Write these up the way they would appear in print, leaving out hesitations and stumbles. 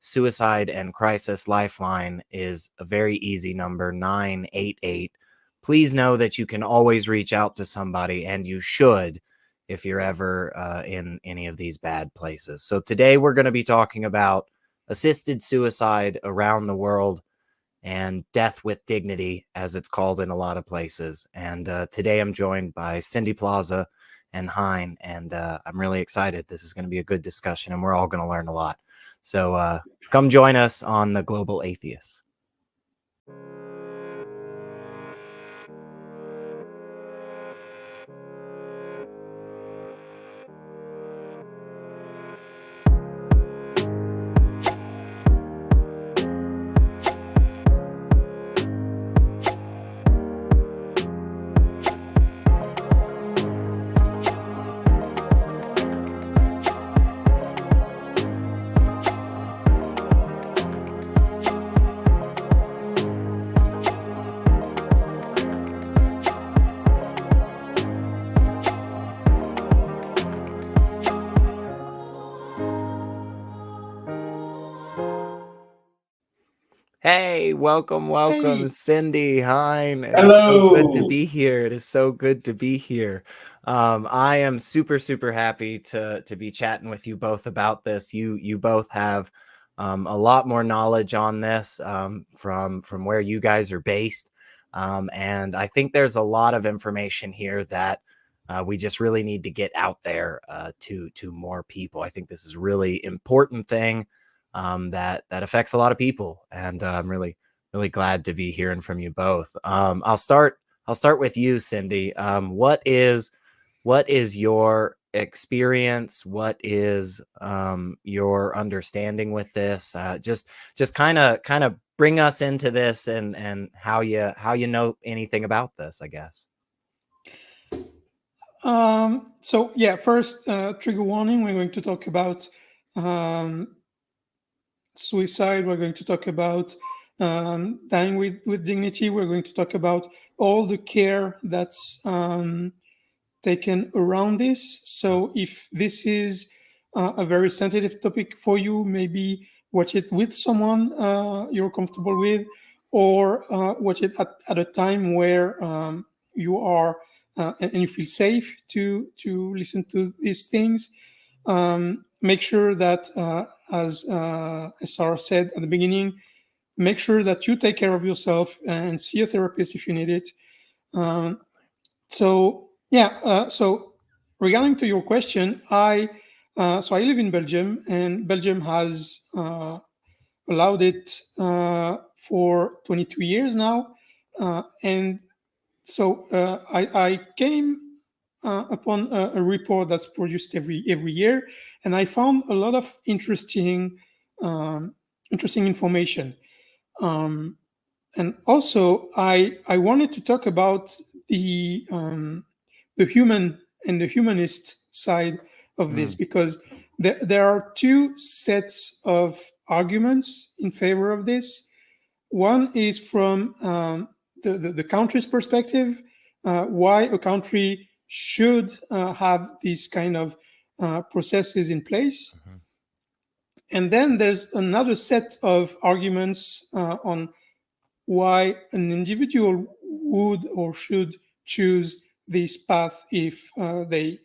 Suicide and Crisis Lifeline is a very easy number, 988. Please know that you can always reach out to somebody, and you should if you're ever in any of these bad places. So today we're going to be talking about assisted suicide around the world and death with dignity, as it's called in a lot of places. And today I'm joined by Cindy Plaza and Hein, and I'm really excited. This is going to be a good discussion, and we're all going to learn a lot. So come join us on the Global Atheists. Hey, welcome, Hey. Cindy, Hein. It's Hello. so good to be here. It is so good to be here. I am super happy to be chatting with you both about this. You both have a lot more knowledge on this from where you guys are based, and I think there's a lot of information here that we just really need to get out there to more people. I think this is a really important thing that affects a lot of people, and I'm really glad to be hearing from you both. I'll start with you, Cindy. What is your experience? What is your understanding with this? Just kind of bring us into this and how you know anything about this, I guess. So yeah, first trigger warning. We're going to talk about suicide. We're going to talk about dying with dignity. We're going to talk about all the care that's taken around this. So if this is a very sensitive topic for you, maybe watch it with someone you're comfortable with, or watch it at a time where you are and you feel safe to listen to these things. Make sure that, as Sarah said at the beginning, make sure that you take care of yourself and see a therapist if you need it. So regarding to your question, I live in Belgium, and Belgium has allowed it for 22 years now, and so I came upon a report that's produced every year, and I found a lot of interesting information. And also, I wanted to talk about the human and the humanist side of this, because there are two sets of arguments in favor of this. One is from the country's perspective, why a country should have these kind of processes in place. And then there's another set of arguments on why an individual would or should choose this path if they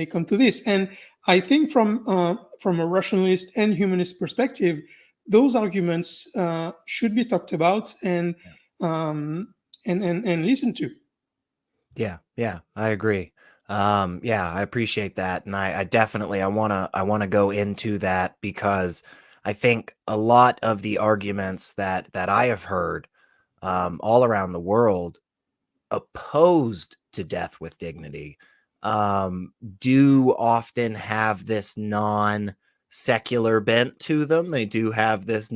come to this. And I think from a rationalist and humanist perspective, those arguments should be talked about and listened to. Yeah, I agree. I appreciate that, and I definitely I want to go into that, because I think a lot of the arguments that I have heard all around the world opposed to death with dignity do often have this non-secular bent to them. They do have this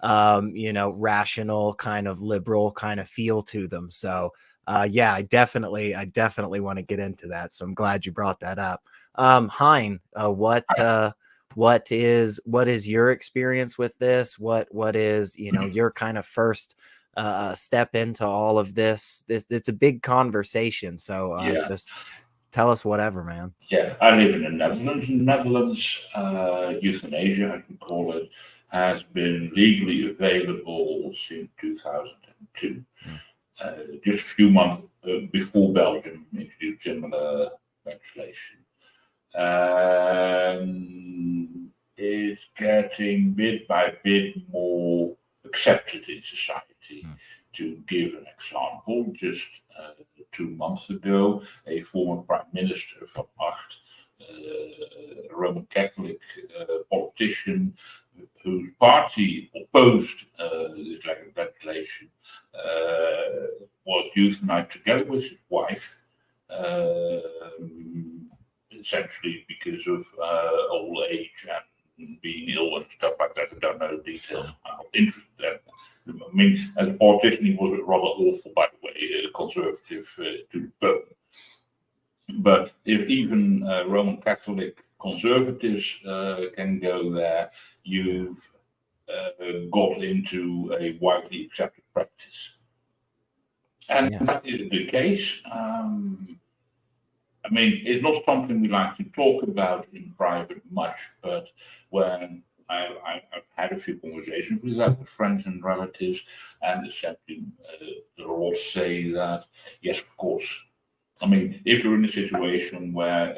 rational kind of liberal kind of feel to them. So I definitely want to get into that. So I'm glad you brought that up. Hein, what is your experience with this? What is, your kind of first step into all of this? It's a big conversation. So Tell us whatever, man. Yeah, I live in the Netherlands. In the Netherlands, euthanasia, as we call it, has been legally available since 2002. Just a few months before Belgium introduced similar legislation. It's getting bit by bit more accepted in society. To give an example, just 2 months ago, a former Prime Minister from Acht, a Roman Catholic politician whose party opposed this legislation, was euthanized together with his wife, essentially because of old age and being ill and stuff like that. I don't know the details. I'm not interested in that. I mean, as a politician, he was rather awful, by the way, conservative to the bone. But if even Roman Catholic conservatives can go there, you've got into a widely accepted practice. And that is the case. I mean, it's not something we like to talk about in private much, but when I've had a few conversations with that with friends and relatives, and essentially they'll all say that, yes, of course. I mean, if you're in a situation where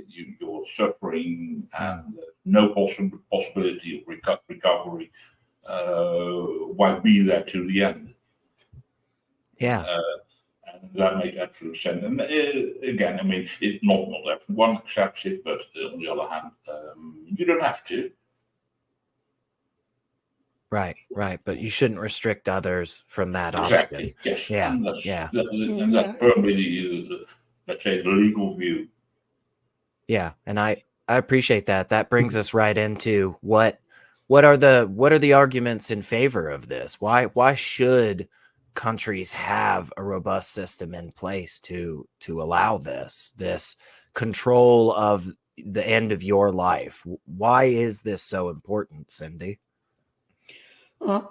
you're suffering and no possibility of recovery, why be there to the end? Yeah. And that makes absolute sense. And again, I mean, not everyone accepts it, but on the other hand, you don't have to. Right. But you shouldn't restrict others from that Exactly. option. Yes. Yeah. And that's probably the, let's say, the legal view. Yeah, and I appreciate that. That brings us right into what are the arguments in favor of this? Why should countries have a robust system in place to allow this control of the end of your life? Why is this so important, Cindy? Well,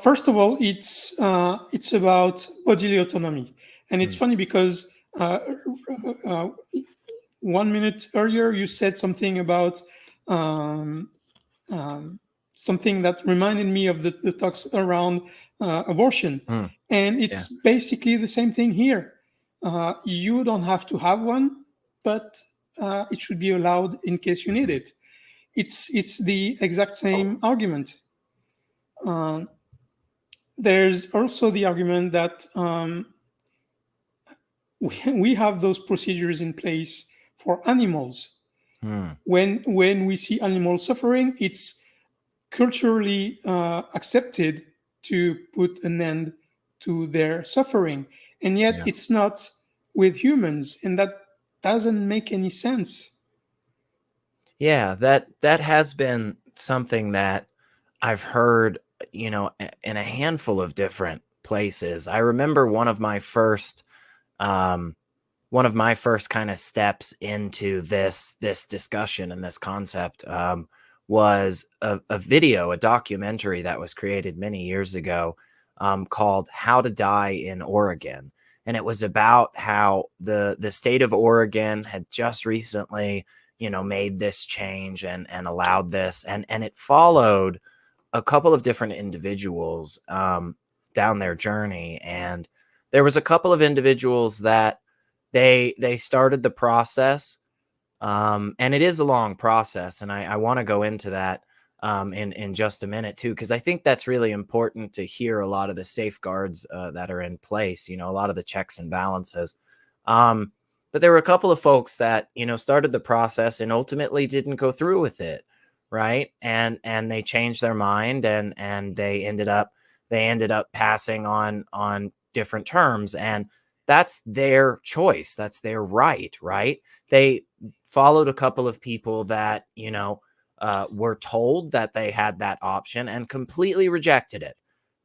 first of all, it's about bodily autonomy, and it's funny because 1 minute earlier you said something about something that reminded me of the talks around abortion, and it's basically the same thing here. You don't have to have one, but it should be allowed in case you need it. It's the exact same argument. There's also the argument that we have those procedures in place for animals. When we see animals suffering, it's culturally accepted to put an end to their suffering, and yet it's not with humans, and that doesn't make any sense. Yeah, that has been something that I've heard, in a handful of different places. I remember one of my first kind of steps into this discussion and this concept was a video, a documentary that was created many years ago called How to Die in Oregon. And it was about how the state of Oregon had just recently, made this change and allowed this. And it followed a couple of different individuals down their journey. And there was a couple of individuals that they started the process. And it is a long process. And I want to go into that in just a minute too, because I think that's really important to hear a lot of the safeguards that are in place, a lot of the checks and balances. But there were a couple of folks that, started the process and ultimately didn't go through with it. Right. And they changed their mind and they ended up passing on different terms. And that's their choice. That's their right. Right. They followed a couple of people that, were told that they had that option and completely rejected it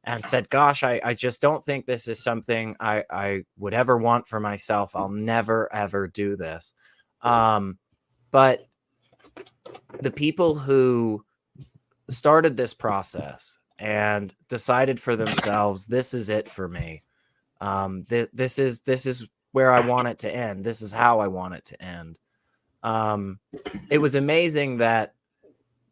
and said, gosh, I just don't think this is something I would ever want for myself. I'll never, ever do this. But the people who started this process and decided for themselves, this is it for me. This is where I want it to end. This is how I want it to end. It was amazing that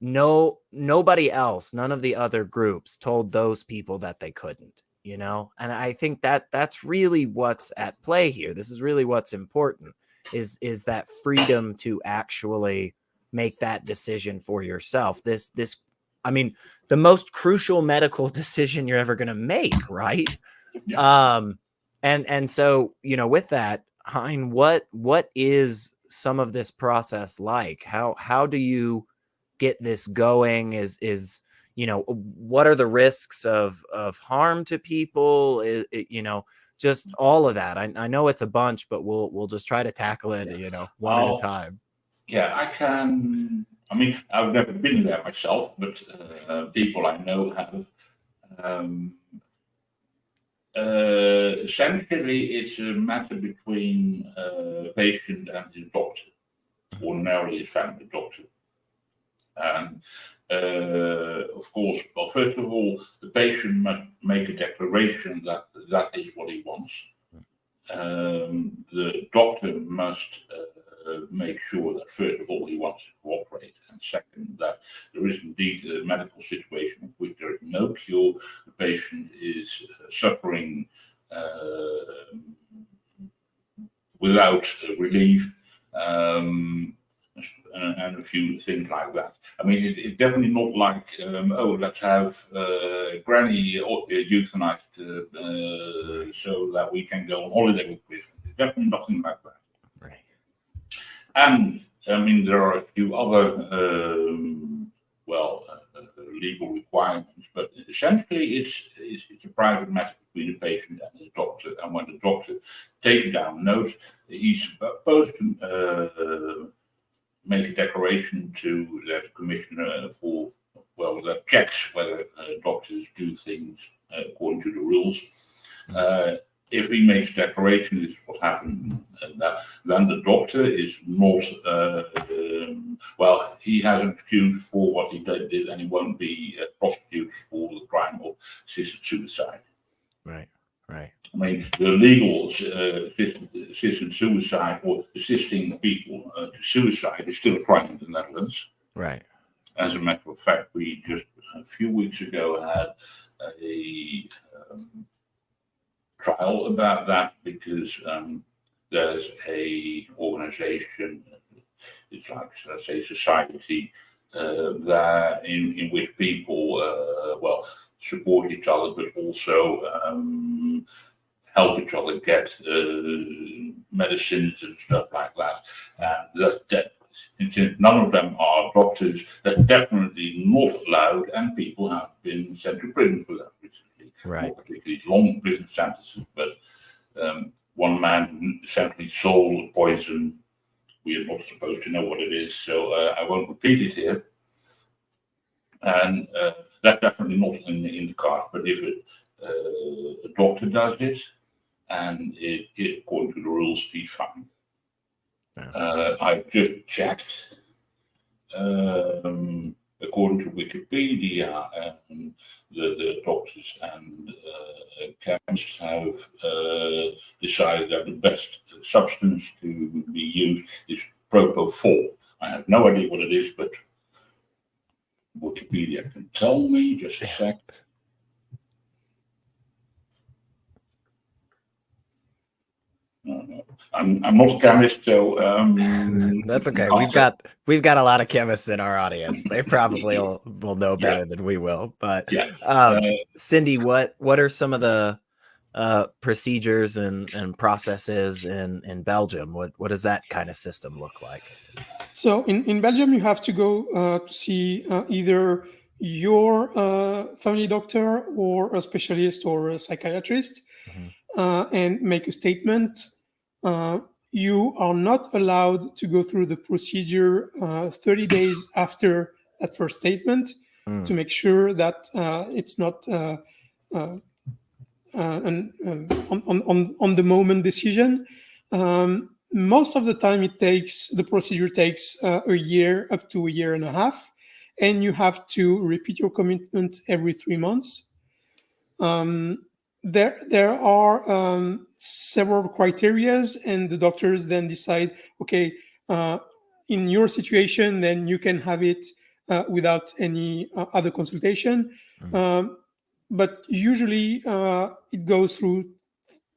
nobody else, none of the other groups told those people that they couldn't, and I think that that's really what's at play here. This is really what's important, is that freedom to actually make that decision for yourself. I mean, the most crucial medical decision you're ever going to make, right? Yeah. And so, with that, Hein, what is some of this process like? How do you get this going? What are the risks of harm to people? Just all of that. I know it's a bunch, but we'll just try to tackle it, one at a time. Yeah, I can. I mean, I've never been there myself, but people I know have. Essentially, it's a matter between patient and his doctor, ordinarily his family doctor. And of course, well, first of all, the patient must make a declaration that that is what he wants. The doctor must make sure that first of all he wants to cooperate, and second that there is indeed a medical situation in which there is no cure. The patient is suffering without relief. And a few things like that. I mean, it's definitely not like, let's have Granny euthanized so that we can go on holiday with Christmas. It's definitely nothing like that. Right. And, I mean, there are a few other, legal requirements, but essentially it's a private matter between the patient and his doctor. And when the doctor takes down notes, he's supposed to make a declaration to the commissioner for, that checks whether doctors do things according to the rules. If he makes a declaration, this is what happened, then the doctor is not, he has an excuse for what he did, and he won't be prosecuted for the crime of assisted suicide. Right. I mean, the legal assisted suicide or assisting people to suicide is still a crime in the Netherlands. Right. As a matter of fact, we just a few weeks ago had a trial about that because there's a organization, it's like, let's say, society that in which people support each other, but also help each other get medicines and stuff like that. And since none of them are doctors, that's definitely not allowed, and people have been sent to prison for that recently. Right. Not particularly long prison sentences, but one man essentially sold poison. We are not supposed to know what it is, so I won't repeat it here. And that's definitely not in the cards. But if a doctor does it, and it according to the rules, he's fine. Yeah. I just checked. According to Wikipedia, the doctors and chemists have decided that the best substance to be used is propofol. I have no idea what it is, but Wikipedia can tell me. Just a sec. I'm not a chemist, so that's okay. We've got a lot of chemists in our audience. They probably will know better than we will. But Cindy, what are some of the procedures and processes in Belgium? What does that kind of system look like? So in Belgium, you have to go to see either your family doctor or a specialist or a psychiatrist, and make a statement. You are not allowed to go through the procedure 30 days after that first statement to make sure that it's not on the moment decision. Most of the time the procedure takes a year, up to a year and a half, and you have to repeat your commitment every 3 months. there are several criterias, and the doctors then decide, okay, in your situation, then you can have it without any other consultation. But usually it goes through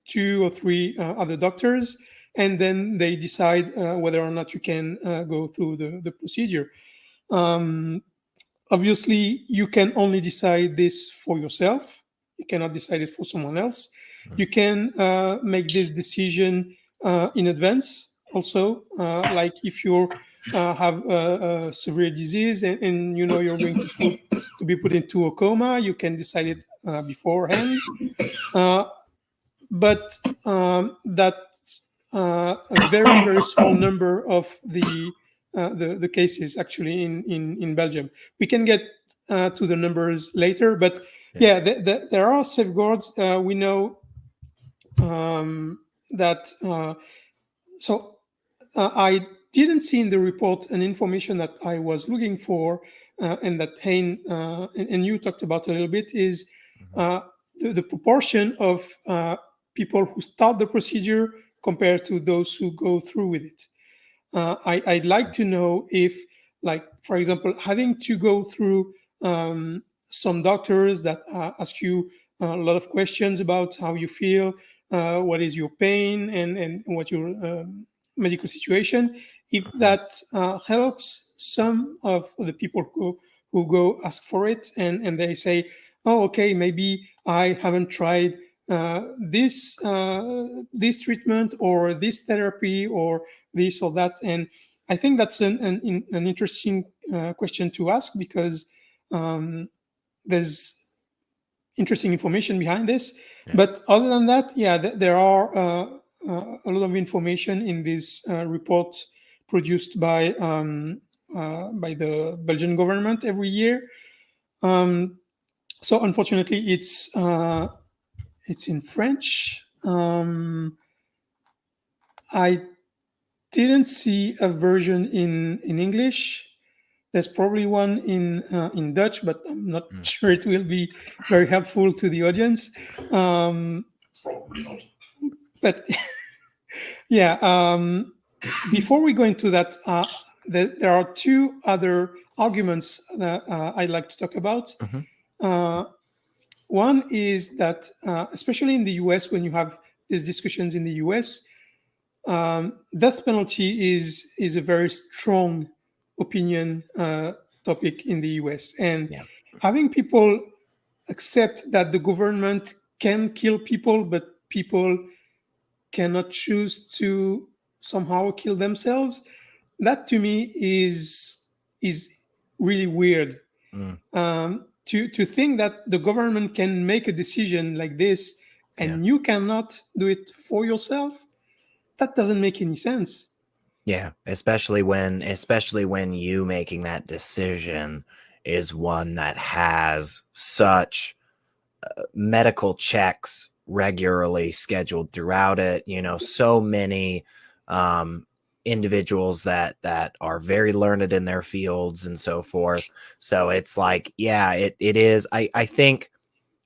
2 or 3 other doctors, and then they decide whether or not you can go through the procedure. Obviously, you can only decide this for yourself. You cannot decide it for someone else. You can make this decision in advance also. Like if you have a severe disease and you know you're going to be put into a coma, you can decide it beforehand. But that's a very, very small number of the cases actually in Belgium. We can get to the numbers later, but yeah, there are safeguards. We know that. So I didn't see in the report an information that I was looking for, and that Hein and you talked about a little bit, is the proportion of people who start the procedure compared to those who go through with it. I'd like to know if, like, for example, having to go through some doctors that ask you a lot of questions about how you feel, what is your pain, and what your medical situation, if that helps some of the people who go ask for it, and they say, oh, okay, maybe I haven't tried this treatment or this therapy or this or that. And I think that's an interesting question to ask, because there's interesting information behind this. But other than that, yeah, there are a lot of information in this report produced by the Belgian government every year. So unfortunately, it's in French. I didn't see a version in English. There's probably one in Dutch, but I'm not sure it will be very helpful to the audience. Probably not. But yeah, before we go into that, there are 2 other arguments that I'd like to talk about. One is that, especially in the US, when you have these discussions in the US, death penalty is a very strong opinion topic in the US. And having people accept that the government can kill people, but people cannot choose to somehow kill themselves, that to me is really weird. To think that the government can make a decision like this and you cannot do it for yourself, that doesn't make any sense. Yeah, especially when you making that decision is one that has such medical checks regularly scheduled throughout it. You know, so many individuals that are very learned in their fields and so forth. So it's like, yeah, it is. I think,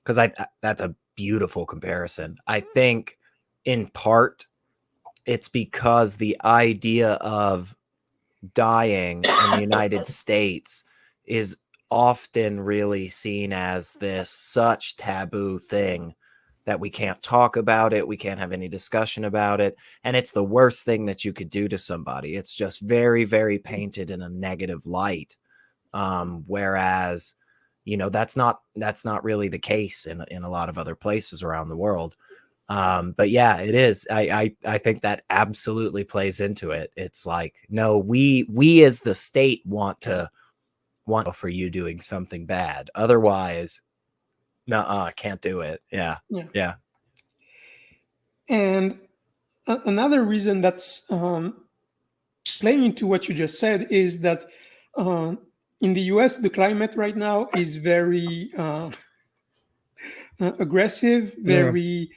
because that's a beautiful comparison. I think in part it's because the idea of dying in the United States is often really seen as this such taboo thing that we can't talk about it. We can't have any discussion about it. And it's the worst thing that you could do to somebody. It's just very, very painted in a negative light. Whereas, you know, that's not really the case in a lot of other places around the world. But yeah, it is. I think that absolutely plays into it. It's like, no, we as the state want for you doing something bad. Otherwise, nuh-uh, can't do it. Yeah. And another reason that's playing into what you just said is that in the US, the climate right now is very aggressive, very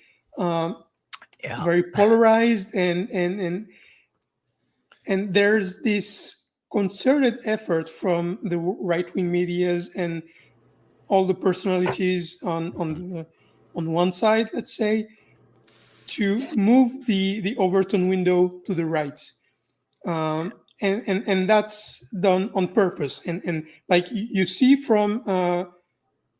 very polarized, and there's this concerted effort from the right-wing medias and all the personalities on on one side, let's say, to move the Overton window to the right. And that's done on purpose. And like you see from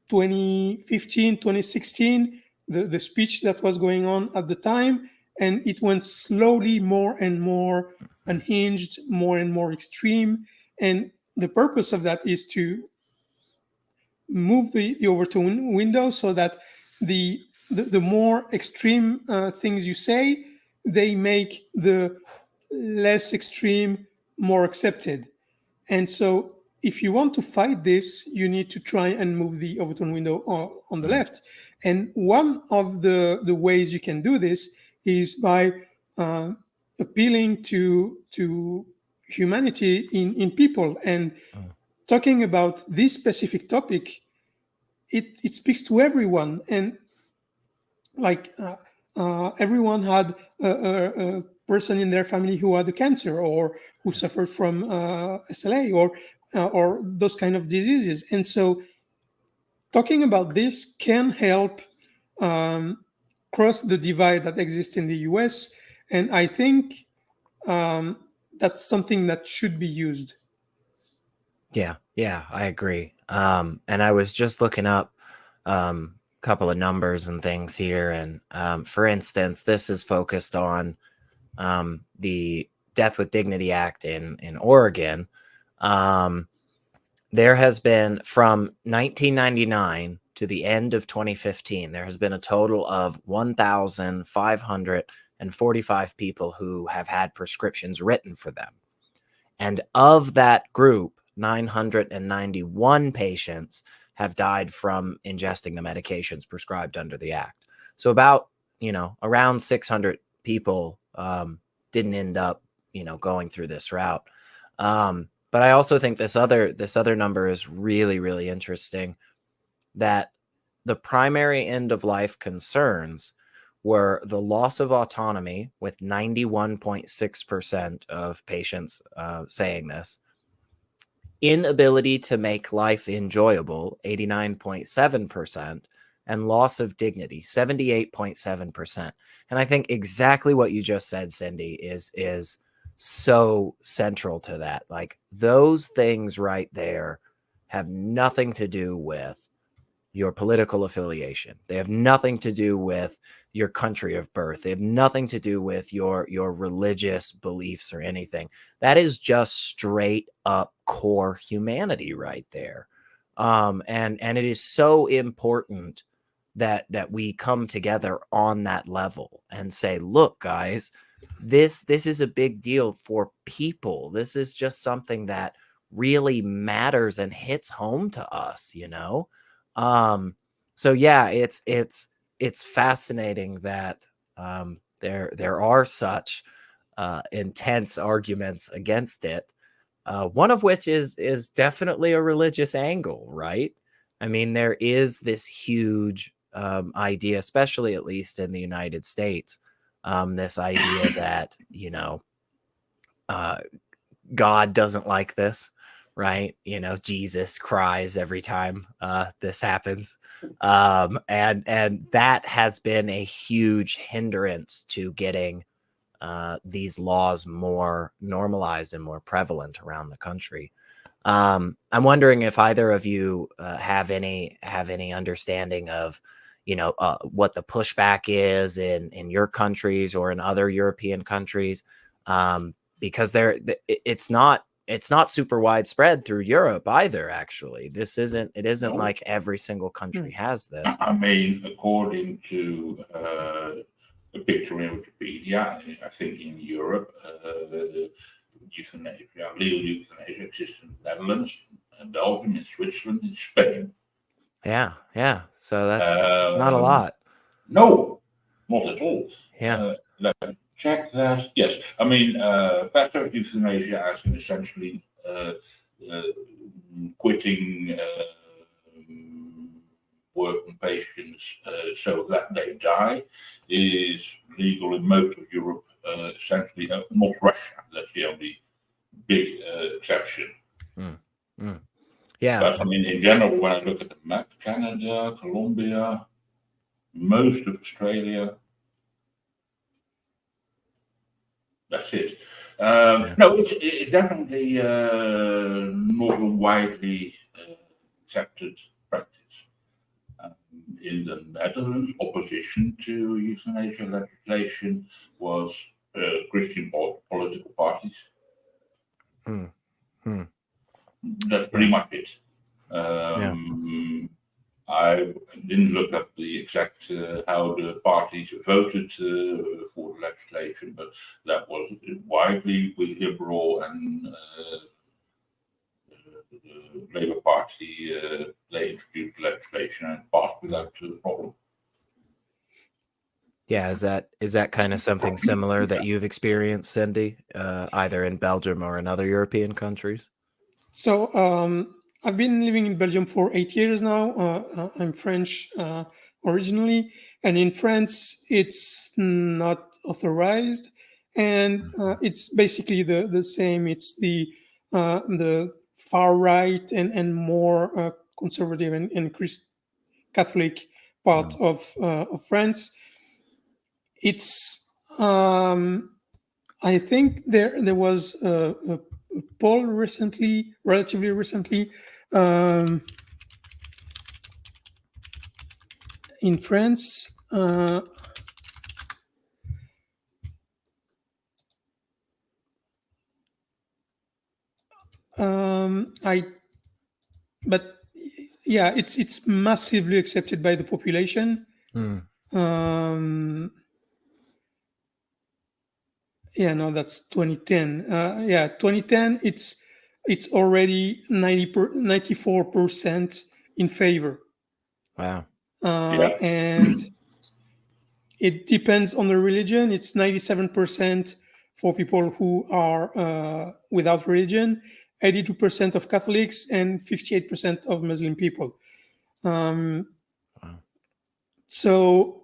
2015, 2016, the speech that was going on at the time, and it went slowly more and more unhinged, more and more extreme. And the purpose of that is to move the Overton window so that the more extreme things you say, they make the less extreme more accepted. And so if you want to fight this, you need to try and move the Overton window on the left. And one of the ways you can do this is by appealing to humanity in people and talking about this specific topic. It speaks to everyone. And like everyone had a person in their family who had a cancer or who suffered from SLA or those kind of diseases. And so talking about this can help cross the divide that exists in the US. And I think that's something that should be used. Yeah, I agree. And I was just looking up couple of numbers and things here. And for instance, this is focused on the Death with Dignity Act in Oregon. There has been, from 1999 to the end of 2015, there has been a total of 1,545 people who have had prescriptions written for them. And of that group, 991 patients have died from ingesting the medications prescribed under the act. So about, around 600 people didn't end up, going through this route. But I also think this other number is really, really interesting, that the primary end of life concerns were the loss of autonomy, with 91.6% of patients saying this, inability to make life enjoyable, 89.7%, and loss of dignity, 78.7%. And I think exactly what you just said, Cindy, is so central to that. Like, those things right there have nothing to do with your political affiliation. They have nothing to do with your country of birth. They have nothing to do with your religious beliefs or anything. That is just straight up core humanity right there. And it is so important that we come together on that level and say, look, guys, this is a big deal for people. This is just something that really matters and hits home to us, So yeah, it's fascinating that there are such intense arguments against it. One of which is definitely a religious angle, right? I mean, there is this huge idea, especially at least in the United States, this idea that God doesn't like this. Right. Jesus cries every time this happens. And that has been a huge hindrance to getting these laws more normalized and more prevalent around the country. I'm wondering if either of you have any understanding of, what the pushback is in your countries or in other European countries, because it's not super widespread through Europe either. Actually, it isn't like every single country has this. I mean, according to a picture in Wikipedia, I think in Europe, legal euthanasia exists in the Netherlands, Belgium, in Switzerland, in Spain. Yeah. So that's not a lot. No, not at all. Yeah. Let me check that. Yes, I mean, passive euthanasia as in essentially quitting working patients so that they die is legal in most of Europe, essentially not Russia. That's the only big exception. Yeah. But I mean, in general, when I look at the map, Canada, Colombia, most of Australia. That's it. No, it's definitely not a widely accepted practice. In the Netherlands, opposition to euthanasia legislation was Christian political parties. That's pretty much it. I didn't look up the exact how the parties voted for the legislation, but that was widely with Liberal and the Labour Party. They introduced the legislation and passed without problem. Yeah, is that kind of something similar that you've experienced, Cindy, either in Belgium or in other European countries? So I've been living in Belgium for 8 years now. I'm French originally, and in France it's not authorized, and it's basically the same. It's the far right and more conservative and Catholic part of France. It's I think there was a poll relatively recently, in France. But yeah, it's massively accepted by the population. Yeah, no, that's 2010. 2010. It's already 94% in favor. Wow. And it depends on the religion. It's 97% for people who are without religion, 82% of Catholics, and 58% of Muslim people. Wow. So,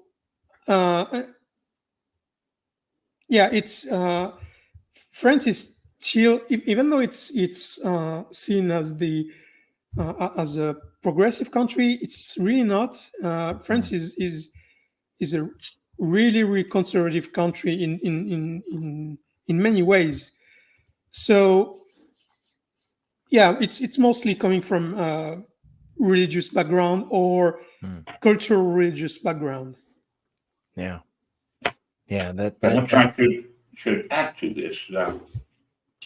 yeah, it's France is still, even though it's seen as as a progressive country, it's really not. France is a really conservative country in many ways. So yeah, it's mostly coming from religious background or cultural religious background. Yeah. Perhaps I should add to this that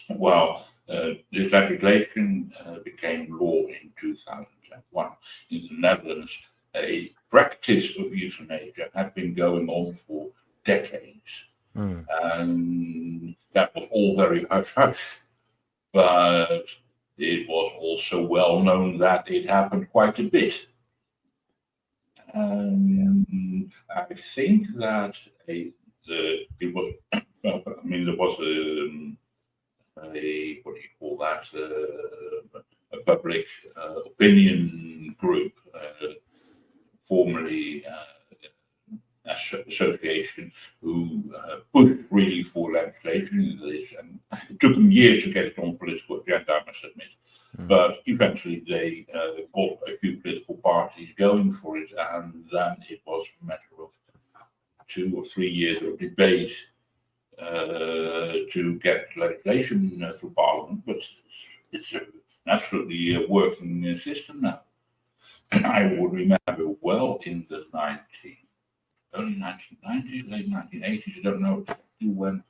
while this legislation became law in 2001 in the Netherlands, a practice of euthanasia had been going on for decades. And that was all very hush-hush. But it was also well known that it happened quite a bit. I think that there was what do you call that? A public opinion group, formerly association, who pushed really for legislation in this, and it took them years to get it on political agenda, I must admit. But eventually they got a few political parties going for it, and then it was a matter of 2 or 3 years of debate to get legislation through Parliament. But it's an absolutely working system now. And I would remember well in the early 1990s, late 1980s, I don't know exactly when,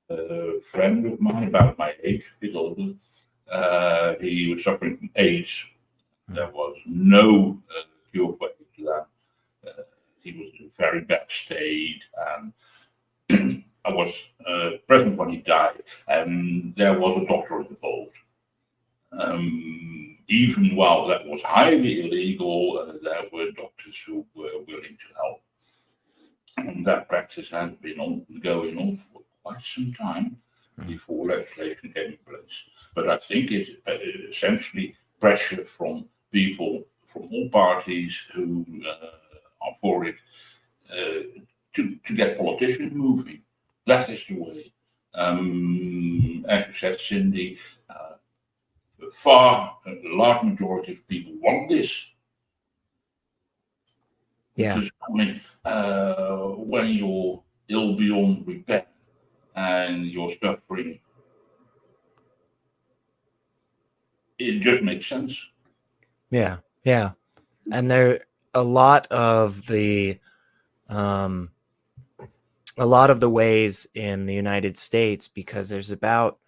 a friend of mine, about my age, a bit older, he was suffering from AIDS. There was no cure for AIDS then. He was in a very bad state, and I was present when he died, and there was a doctor involved. Even while that was highly illegal, there were doctors who were willing to help. And that practice has been going on for quite some time before legislation came in place. But I think it's essentially pressure from people from all parties who are for it to get politicians moving. That is the way. As you said, Cindy, a large majority of people want this. Yeah. Because, I mean, when you're ill beyond repair and you're suffering, it just makes sense. Yeah. Yeah. And there a lot of the ways in the United States, because there's about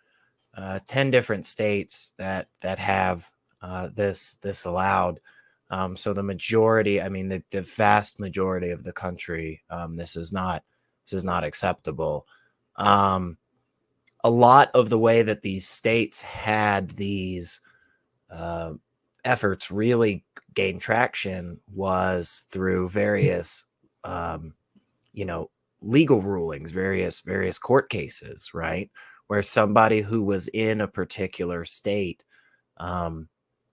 10 different states that have this allowed. So the majority, I mean, the vast majority of the country, this is not acceptable. A lot of the way that these states had these efforts really gain traction was through various, legal rulings, various court cases, right? Where somebody who was in a particular state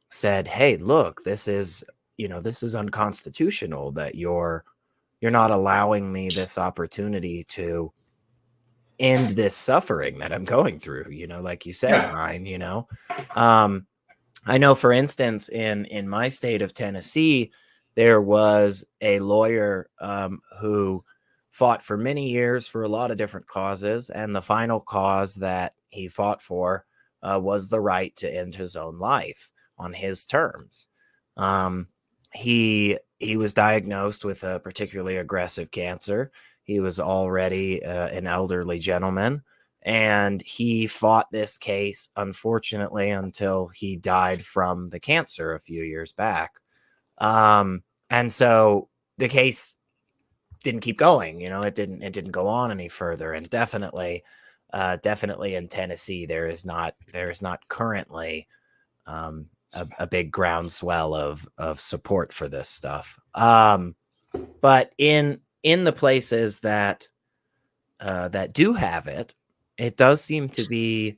said, "Hey, look, this is unconstitutional that you're not allowing me this opportunity to end this suffering that I'm going through." Like you said, Yeah. Ryan. I know, for instance, in my state of Tennessee, there was a lawyer who fought for many years for a lot of different causes, and the final cause that he fought for was the right to end his own life on his terms. He was diagnosed with a particularly aggressive cancer. He was already an elderly gentleman, and he fought this case, unfortunately, until he died from the cancer a few years back. And so the case didn't keep going. It didn't go on any further. And definitely in Tennessee, there is not currently a big groundswell of support for this stuff. But in the places that do have it, it does seem to be,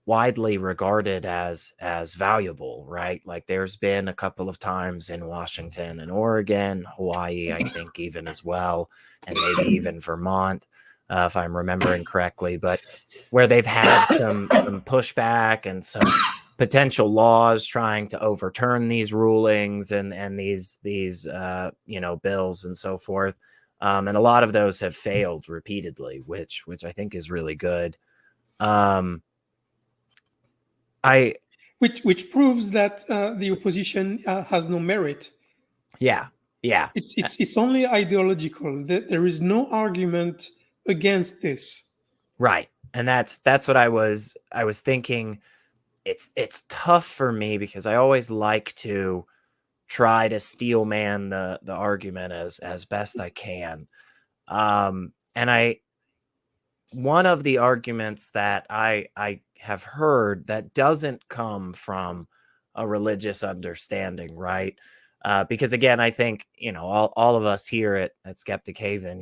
widely regarded as valuable, right? Like, there's been a couple of times in Washington and Oregon, Hawaii, I think, even as well, and maybe even Vermont, if I'm remembering correctly, but where they've had some pushback and some potential laws trying to overturn these rulings and these bills and so forth. And a lot of those have failed repeatedly, which I think is really good. Which proves that the opposition has no merit. Yeah. It's only ideological. There is no argument against this. Right. And that's what I was thinking. It's tough for me because I always like to try to steel man the argument as best I can. And one of the arguments that I have heard that doesn't come from a religious understanding, right? Because again, I think, all of us here at Skeptic Haven,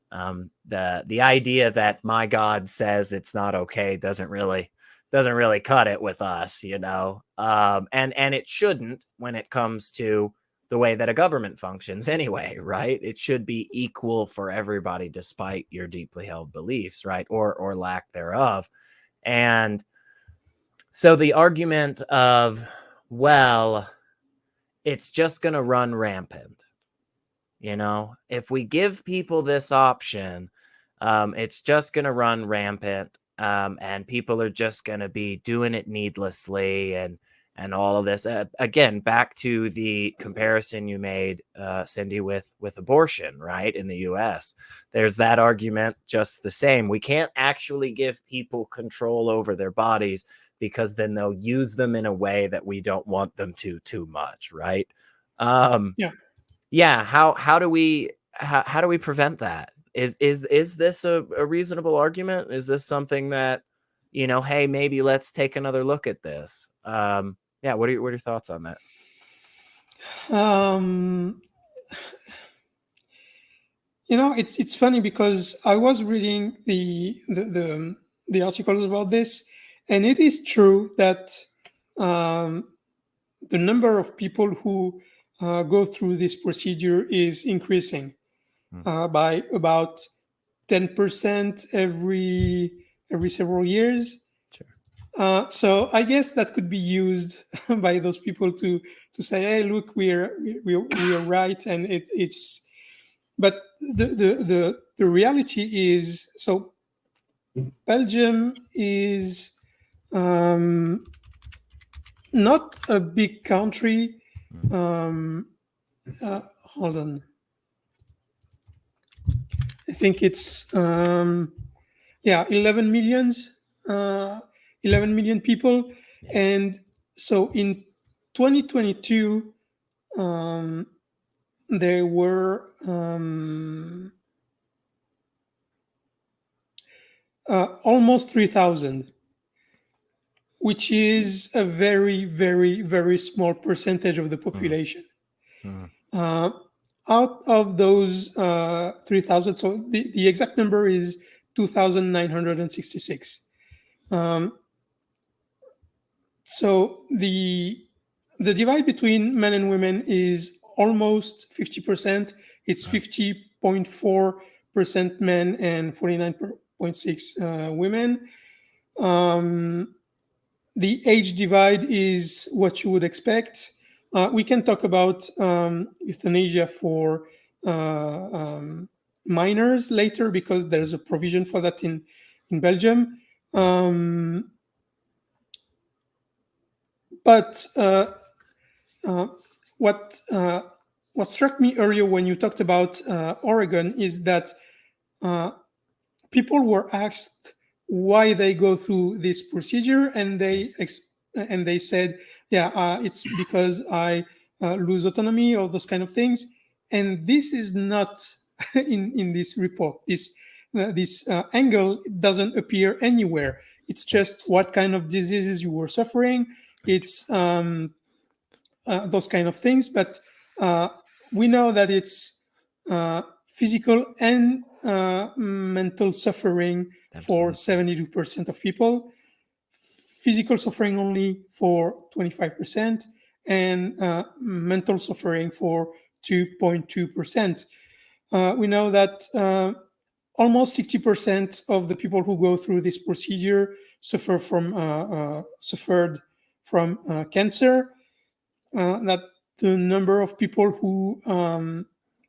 the idea that my God says it's not okay doesn't really cut it with us, and it shouldn't when it comes to the way that a government functions anyway, right? It should be equal for everybody despite your deeply held beliefs, right? Or lack thereof. And so the argument of, well, it's just going to run rampant. If we give people this option, it's just going to run rampant, and people are just going to be doing it needlessly and all of this. Again, back to the comparison you made, Cindy, with abortion, right? In the US, there's that argument just the same. We can't actually give people control over their bodies because then they'll use them in a way that we don't want them to too much, right? Yeah. How do we prevent that? Is this a reasonable argument? Is this something that, hey, maybe let's take another look at this? Yeah. What are your thoughts on that? It's funny because I was reading the articles about this, and it is true that the number of people who go through this procedure is increasing by about 10% every several years. Sure. So I guess that could be used by those people to say, "Hey, look, we're right," and it's. But the reality is, so Belgium is not a big country. Hold on. I think it's 11 million people, and so in 2022 there were almost 3,000, which is a very, very, very small percentage of the population. Out of those 3,000, so the exact number is 2,966. So the divide between men and women is almost 50%. It's 50.4% men and 49.6 women. The age divide is what you would expect. We can talk about euthanasia for minors later, because there's a provision for that in Belgium. But what struck me earlier when you talked about Oregon is that people were asked why they go through this procedure, and they said, it's because I lose autonomy, or those kind of things. And this is not in this report. This angle doesn't appear anywhere. It's just what kind of diseases you were suffering. It's those kind of things. But we know that it's physical and mental suffering for 72% of people, physical suffering only for 25%, and mental suffering for 2.2%. We know that almost 60% of the people who go through this procedure suffered from cancer. That the number of people who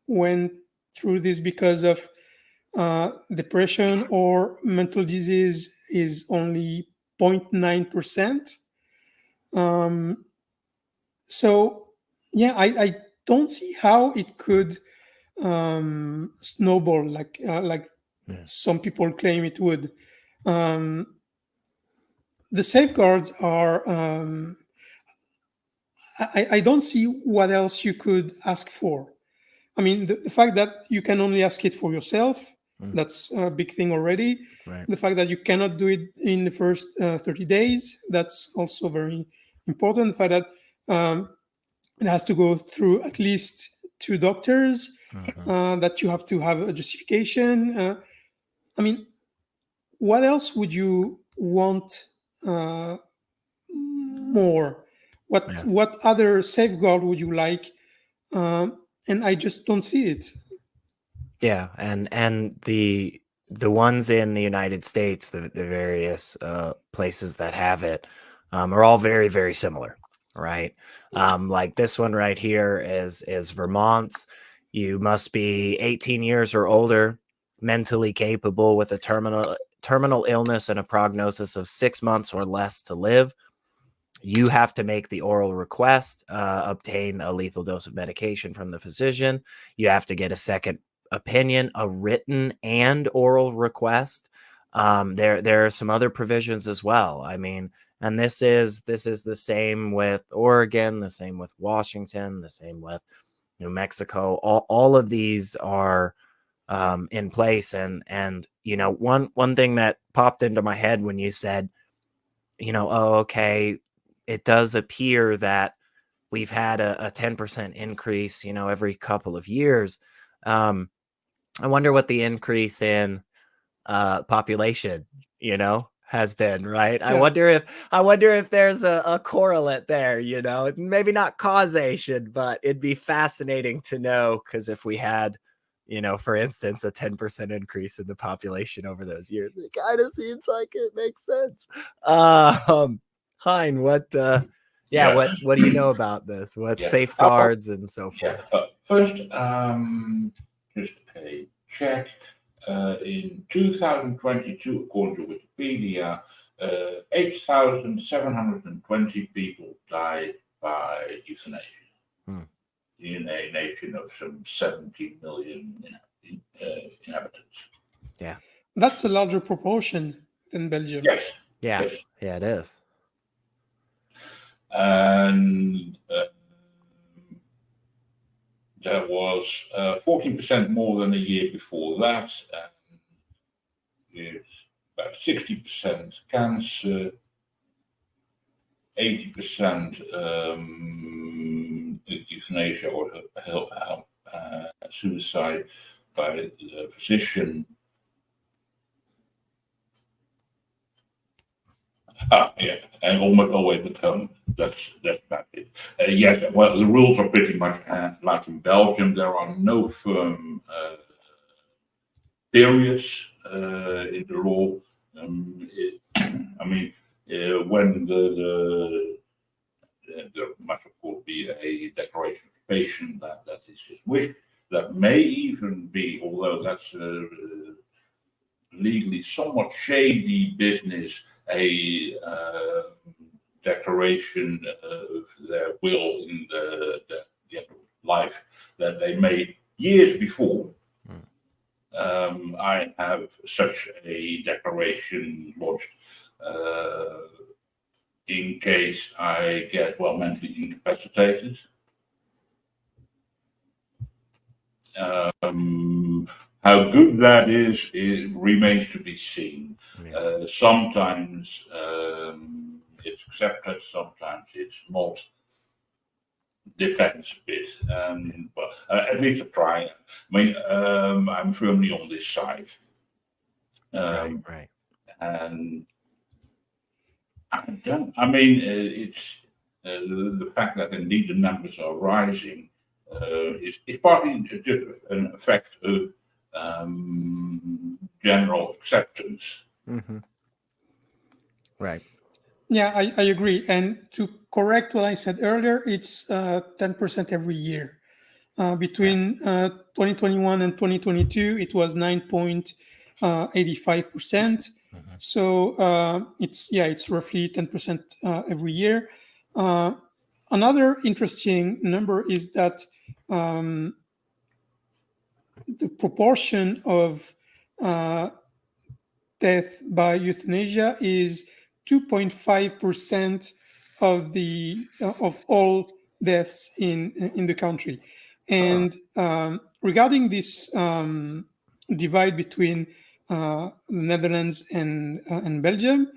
went through this because of depression or mental disease is only 0.9%. So I don't see how it could snowball like some people claim it would. The safeguards are I don't see what else you could ask for. I mean, the fact that you can only ask it for yourself, that's a big thing already. Right. The fact that you cannot do it in the first 30 days, that's also very important. The fact that it has to go through at least 2 doctors, that you have to have a justification. I mean, what else would you want more? What other safeguard would you like? And I just don't see it. Yeah, and the ones in the United States, the various places that have it, are all very, very similar, right? Like this one right here is Vermont's. You must be 18 years or older, mentally capable, with a terminal illness and a prognosis of 6 months or less to live. You have to make the oral request, obtain a lethal dose of medication from the physician. You have to get a second opinion, a written and oral request. There are some other provisions as well. I mean, and this is the same with Oregon, the same with Washington, the same with New Mexico. All of these are in place. And you know, one thing that popped into my head when you said, you know, oh, okay, it does appear that we've had a 10% increase, you know, every couple of years. I wonder what the increase in population, you know, has been, right? Yeah. I wonder if there's a correlate there, you know, maybe not causation, but it'd be fascinating to know, because if we had, for instance, a 10% increase in the population over those years. It kind of seems like it makes sense. Hein, what do you know about this? What safeguards and so forth? First, just a check. In 2022, according to Wikipedia, 8,720 people died by euthanasia in a nation of some 70 million inhabitants. Yeah. That's a larger proportion than Belgium. Yes. Yeah. Yes. Yeah, it is. And there was 14% more than a year before that. It's about 60% cancer, 80% euthanasia or suicide by the physician. And almost always at home. That's about it. Yes, well, the rules are pretty much like in Belgium. There are no firm periods in the law. When there must of course be a declaration of the patient that is his wish. That may even be, although that's legally somewhat shady business, a declaration of their will in the end of life that they made years before. I have such a declaration lodged in case I get mentally incapacitated. How good that is, it remains to be seen. Yeah. Sometimes it's accepted, sometimes it's not. Depends a bit, but at least a try. I mean, I'm firmly on this side. Right. And it's the fact that indeed the numbers are rising is partly just an effect of general acceptance. Mm-hmm. Right. Yeah, I agree. And to correct what I said earlier, it's 10% every year. Between 2021 and 2022, it was 9.85%. So it's roughly 10% every year. Another interesting number is that the proportion of death by euthanasia is 2.5% of all deaths in the country. And regarding this divide between the Netherlands and Belgium,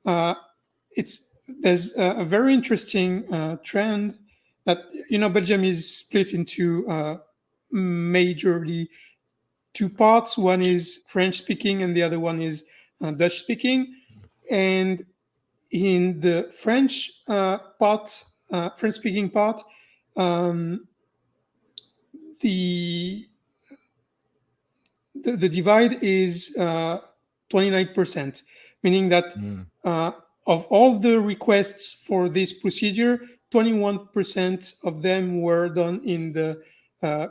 there's a very interesting trend that Belgium is split into majorly two parts. One is French speaking and the other one is Dutch speaking. And in the French French speaking part, the divide is 29%, meaning that of all the requests for this procedure, 21% of them were done in the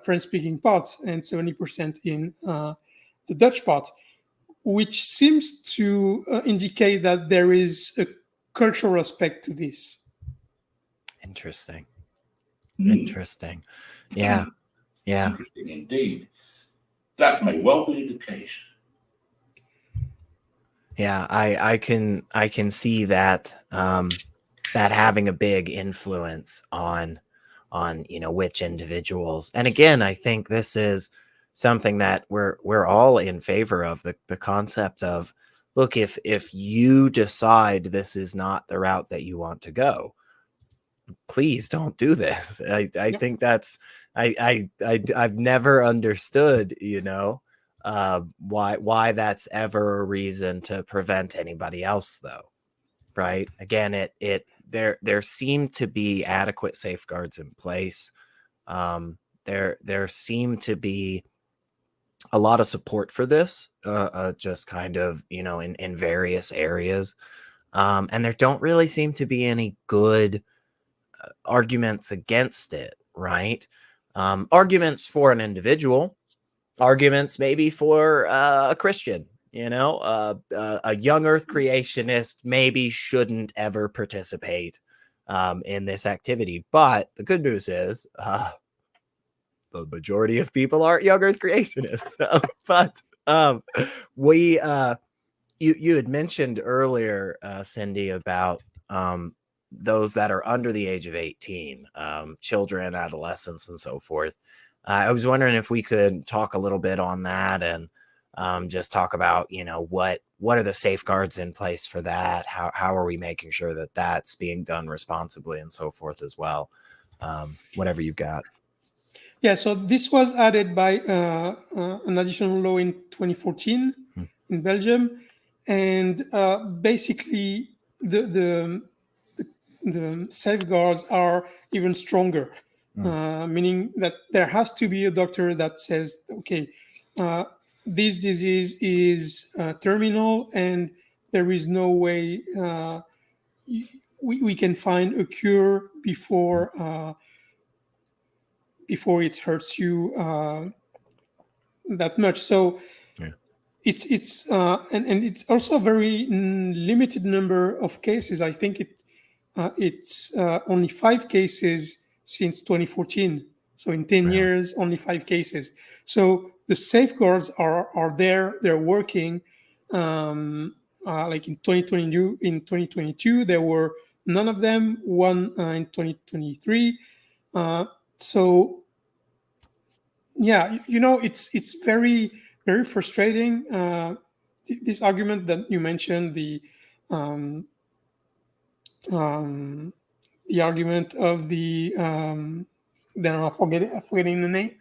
French-speaking part and 70% in the Dutch part, which seems to indicate that there is a cultural aspect to this. Interesting. Yeah. Interesting indeed. That may well be the case. Yeah, I can see that that having a big influence on which individuals. And again, I think this is something that we're all in favor of, the concept of, look, if you decide this is not the route that you want to go, please don't do this. I think that's I've never understood, why that's ever a reason to prevent anybody else, though. Right. Again, there seem to be adequate safeguards in place. There seem to be a lot of support for this, just kind of, in various areas. And there don't really seem to be any good arguments against it, right? Arguments for an individual, arguments maybe for a Christian, a young earth creationist maybe shouldn't ever participate in this activity. But the good news is the majority of people aren't young earth creationists. But you had mentioned earlier, Cindy, about those that are under the age of 18, children, adolescents, and so forth. I was wondering if we could talk a little bit on that and just talk about, what are the safeguards in place for that? How are we making sure that that's being done responsibly and so forth as well? Whatever you've got. Yeah, so this was added by an additional law in 2014 in Belgium, and basically the safeguards are even stronger, meaning that there has to be a doctor that says, okay, this disease is terminal, and there is no way we can find a cure before it hurts you that much. So it's and it's also a very limited number of cases. I think it's only 5 cases since 2014. So in 10 years, only 5 cases. So the safeguards are there. They're working. Like in 2022, there were none of them. One in 2023. So yeah, it's very, very frustrating. This argument that you mentioned, the argument of the then I'm forgetting the name.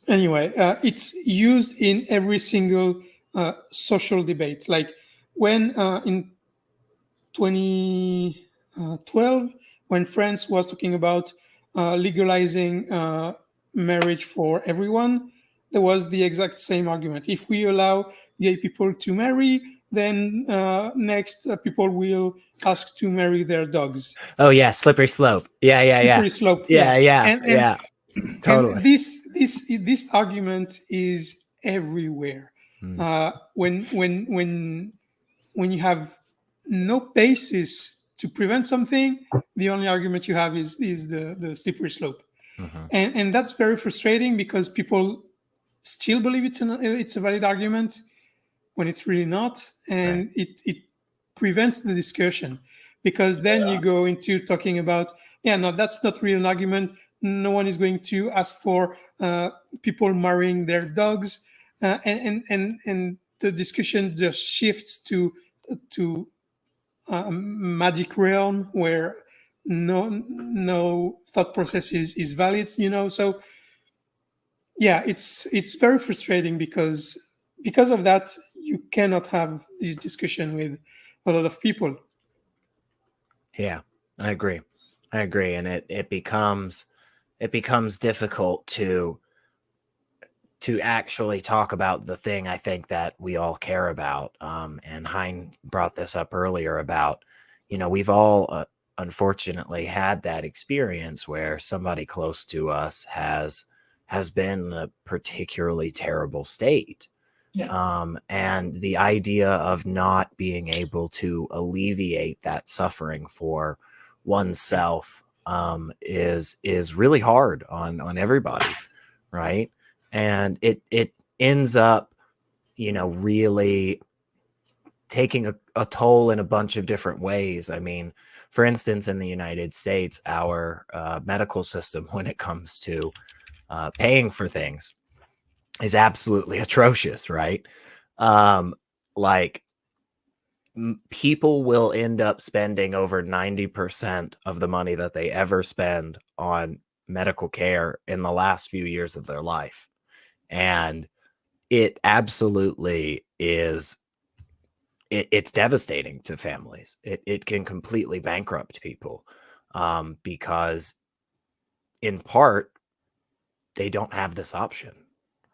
Anyway, it's used in every single social debate. Like when in 2012, when France was talking about legalizing marriage for everyone, there was the exact same argument. If we allow gay people to marry, then next people will ask to marry their dogs. Oh yeah, slippery slope. Slippery slope. Yeah. Totally. And this argument is everywhere. When you have no basis to prevent something, the only argument you have is the slippery slope. And that's very frustrating because people still believe it's a valid argument when it's really not, and it prevents the discussion, because then you go into talking about, no, that's not really an argument. No one is going to ask for people marrying their dogs, and the discussion just shifts to a magic realm where no thought process is valid. So yeah, it's very frustrating because of that you cannot have this discussion with a lot of people. Yeah, I agree, and it becomes difficult to actually talk about the thing I think that we all care about. And Hein brought this up earlier about, we've all unfortunately had that experience where somebody close to us has been in a particularly terrible state. And the idea of not being able to alleviate that suffering for oneself is really hard on everybody, right? And it ends up, really taking a toll in a bunch of different ways. I mean, for instance, in the United States, our medical system, when it comes to paying for things, is absolutely atrocious, right? People will end up spending over 90% of the money that they ever spend on medical care in the last few years of their life. And it absolutely is, it's devastating to families. It can completely bankrupt people, because in part, they don't have this option,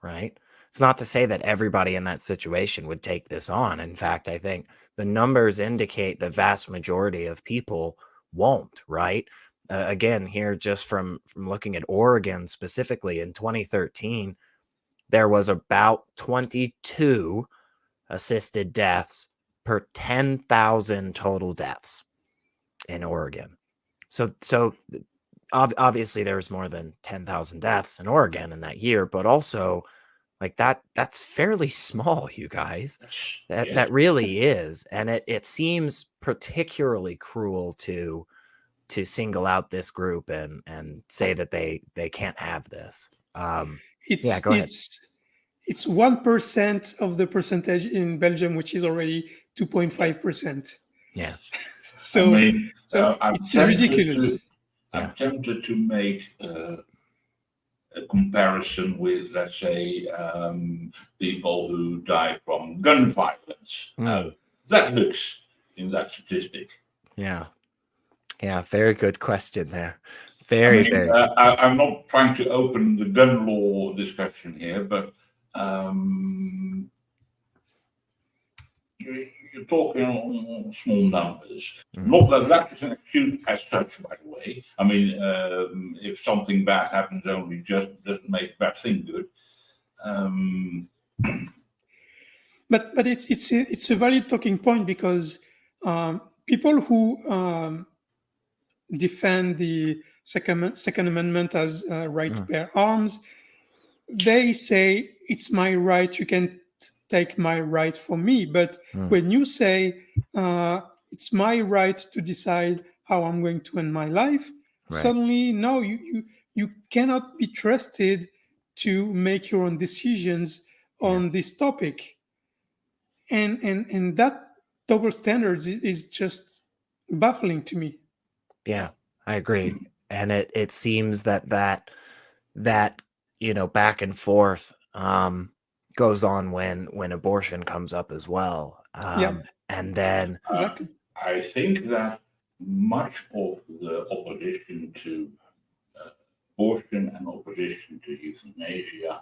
right? It's not to say that everybody in that situation would take this on. In fact, I think the numbers indicate the vast majority of people won't, right? Again, here just from looking at Oregon specifically in 2013, there was about 22 assisted deaths per 10,000 total deaths in Oregon. So obviously there was more than 10,000 deaths in Oregon in that year, but also like that's fairly small, you guys. That really is. And it seems particularly cruel to single out this group and say that they can't have this. Yeah, go ahead. It's 1% of the percentage in Belgium, which is already 2.5%. Yeah. So, I mean, it's ridiculous. I'm tempted to make a comparison with, let's say, people who die from gun violence. That looks in that statistic. Yeah. Yeah, very good question there. Very. I'm not trying to open the gun law discussion here, but you're talking on small numbers. Not that is an excuse as such, by the way. I mean, if something bad happens, only just doesn't make bad thing good. But it's a valid talking point, because people who defend the Second Amendment as right to bear arms, they say it's my right, you can take my right from me. But when you say it's my right to decide how I'm going to end my life, suddenly no, you cannot be trusted to make your own decisions on this topic. And that double standards is just baffling to me. Yeah, I agree. And it seems that back and forth goes on when abortion comes up as well. And then exactly. I think that much of the opposition to abortion and opposition to euthanasia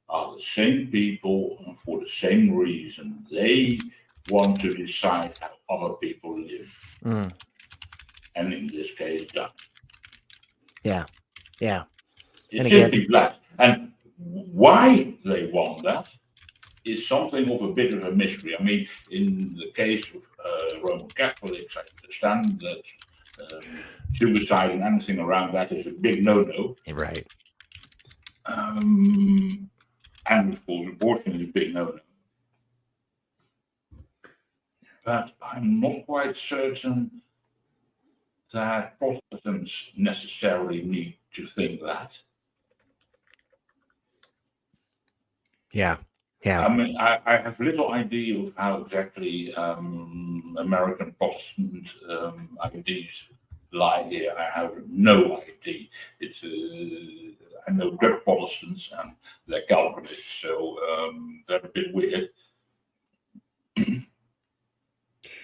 are the same people, and for the same reason. They want to decide how other people live. And in this case, done. Yeah. It's simply that. And why they want that is something of a bit of a mystery. I mean, in the case of Roman Catholics, I understand that suicide and anything around that is a big no-no. Right. And of course, abortion is a big no-no. But I'm not quite certain that Protestants necessarily need to think that. Yeah. I mean, I have little idea of how exactly American Protestant ideas lie here. I have no idea. It's I know Dutch Protestants and they're Calvinists, so they're a bit weird.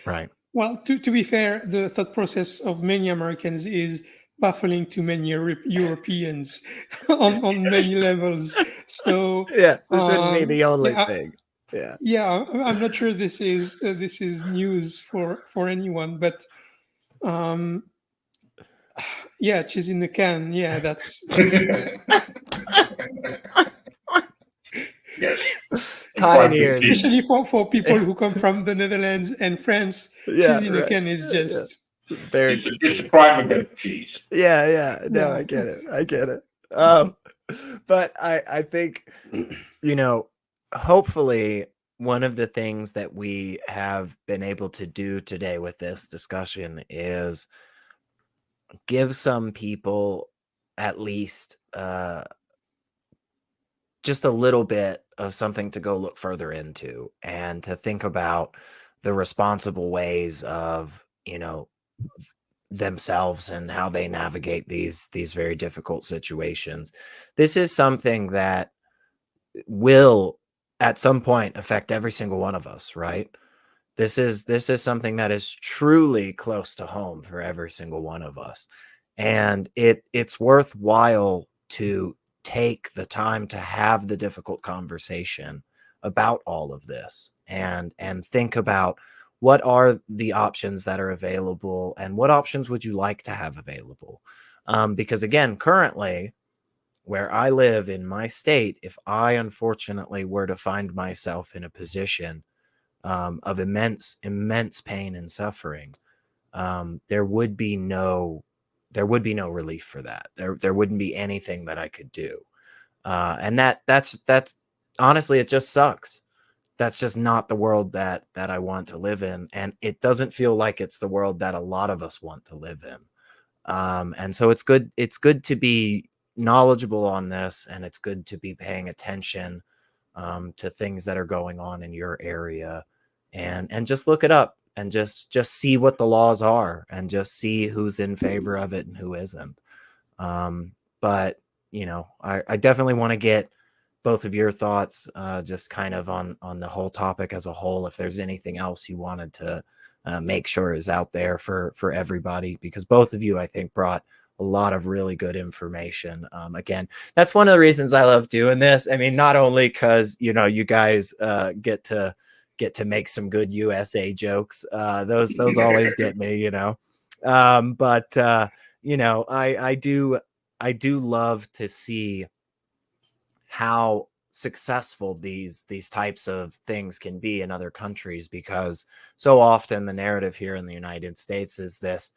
Right. Well, to be fair, the thought process of many Americans is baffling to many Europeans on many levels. So yeah, this wouldn't be the only thing. Yeah, I'm not sure this is news for anyone, but yeah, cheese in the can. Yeah, that's yes. Pioneers. Especially for people who come from the Netherlands and France, cheese in a can is just very. It's a crime against cheese. Yeah. No, I get it. But I think, hopefully one of the things that we have been able to do today with this discussion is give some people at least just a little bit of something to go look further into and to think about the responsible ways of, themselves and how they navigate these very difficult situations. This is something that will at some point affect every single one of us, right? This is something that is truly close to home for every single one of us. And it's worthwhile to take the time to have the difficult conversation about all of this and think about what are the options that are available and what options would you like to have available. Because again, currently where I live in my state, if I unfortunately were to find myself in a position of immense pain and suffering, there would be no relief for that. There wouldn't be anything that I could do. And that's honestly, it just sucks. That's just not the world that I want to live in. And it doesn't feel like it's the world that a lot of us want to live in. And so it's good to be knowledgeable on this, and it's good to be paying attention to things that are going on in your area, and just look it up and just see what the laws are and just see who's in favor of it and who isn't. But I definitely want to get both of your thoughts just kind of on the whole topic as a whole. If there's anything else you wanted to make sure is out there for everybody, because both of you, I think, brought a lot of really good information. Again, that's one of the reasons I love doing this. I mean, not only because you guys get to make some good USA jokes. Those always get me, but I do love to see how successful these types of things can be in other countries, because so often the narrative here in the United States is this,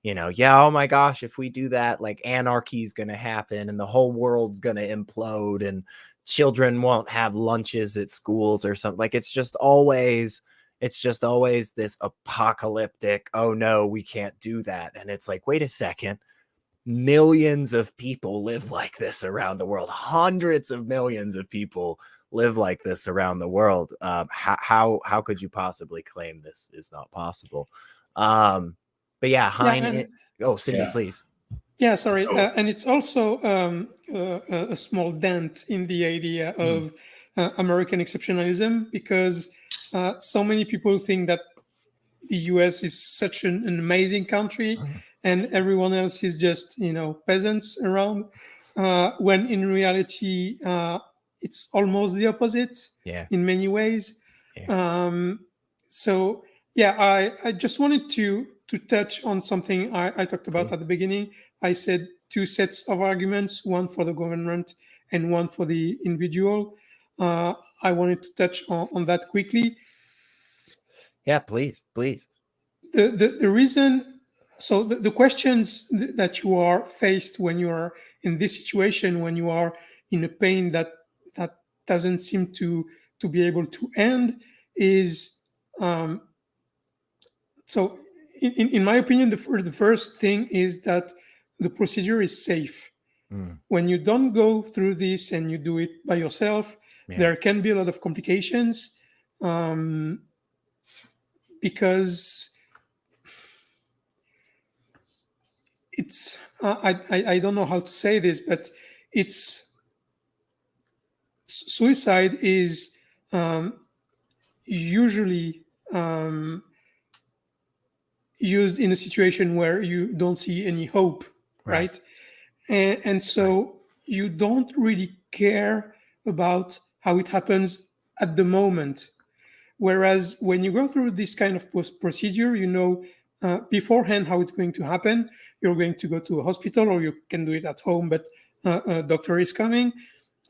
oh my gosh, if we do that, like anarchy is going to happen and the whole world's going to implode and children won't have lunches at schools or something. Like it's just always this apocalyptic, oh no, we can't do that. And it's like, wait a second. Millions of people live like this around the world. Hundreds of millions of people live like this around the world. How could you possibly claim this is not possible? But yeah, Hein. Cindy, please. Yeah, sorry. And it's also a small dent in the idea of American exceptionalism, because so many people think that the US is such an amazing country and everyone else is just, peasants around, when in reality, it's almost the opposite in many ways. Yeah. So, yeah, I just wanted to touch on something I talked about at the beginning. I said two sets of arguments, one for the government and one for the individual. I wanted to touch on that quickly. Yeah, please. The reason, so the questions that you are faced when you are in this situation, when you are in a pain that doesn't seem to be able to end, is so in my opinion, the first thing is that the procedure is safe. When you don't go through this and you do it by yourself, there can be a lot of complications, because it's I don't know how to say this, but it's suicide is usually used in a situation where you don't see any hope, right? And so you don't really care about how it happens at the moment. Whereas when you go through this kind of procedure, beforehand how it's going to happen. You're going to go to a hospital, or you can do it at home, but a doctor is coming.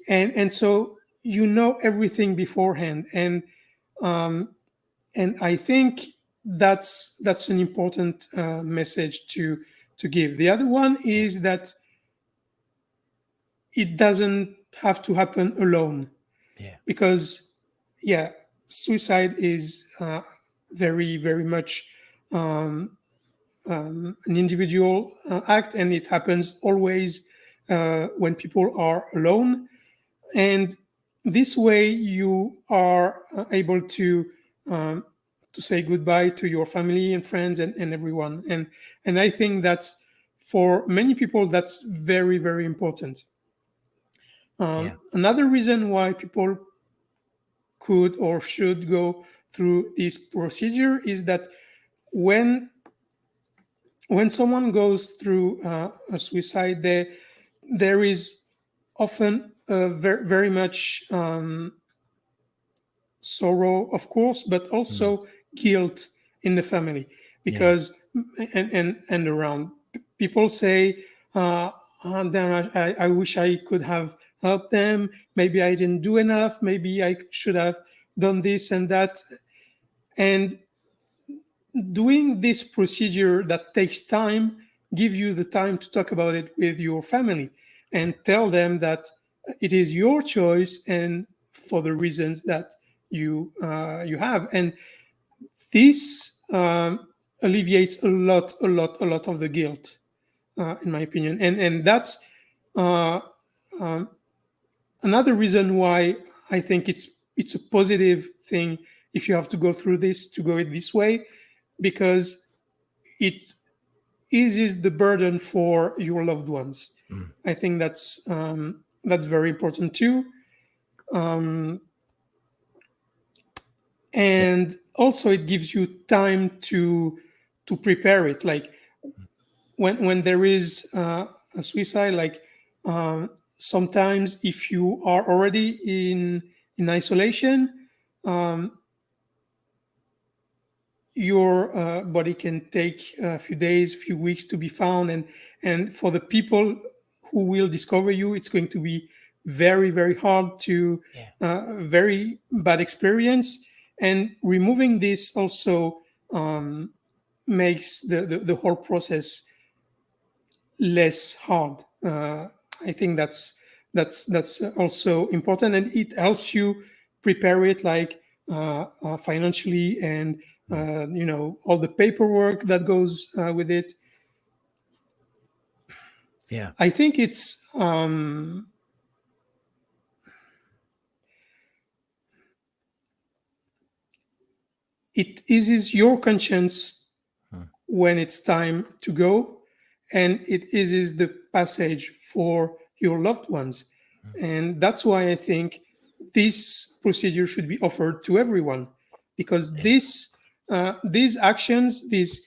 And so everything beforehand. And I think that's an important message to give. The other one is that it doesn't have to happen alone. Because suicide is very, very much an individual act, and it happens always when people are alone. And this way you are able to say goodbye to your family and friends and everyone. And I think that's, for many people, that's very, very important. Another reason why people could or should go through this procedure is that when someone goes through a suicide, there is often very, very much sorrow, of course, but also guilt in the family, because and around people say, damn, I wish I could have helped them. Maybe I didn't do enough. Maybe I should have done this and that. And doing this procedure that takes time give you the time to talk about it with your family and tell them that it is your choice and for the reasons that you have. And this alleviates a lot of the guilt, in my opinion. And that's another reason why I think it's a positive thing if you have to go through this, to go it this way, because it eases the burden for your loved ones. I think that's very important too. And also it gives you time to prepare it. Like when there is a suicide, like sometimes if you are already in isolation, your body can take a few days, a few weeks to be found, and for the people who will discover you, it's going to be very, very hard to very bad experience. And removing this also makes the whole process less hard. I think that's also important, and it helps you prepare it, like financially, and all the paperwork that goes with it. Yeah, I think it's it eases your conscience when it's time to go, and it eases the passage for your loved ones. And that's why I think this procedure should be offered to everyone, because these actions, this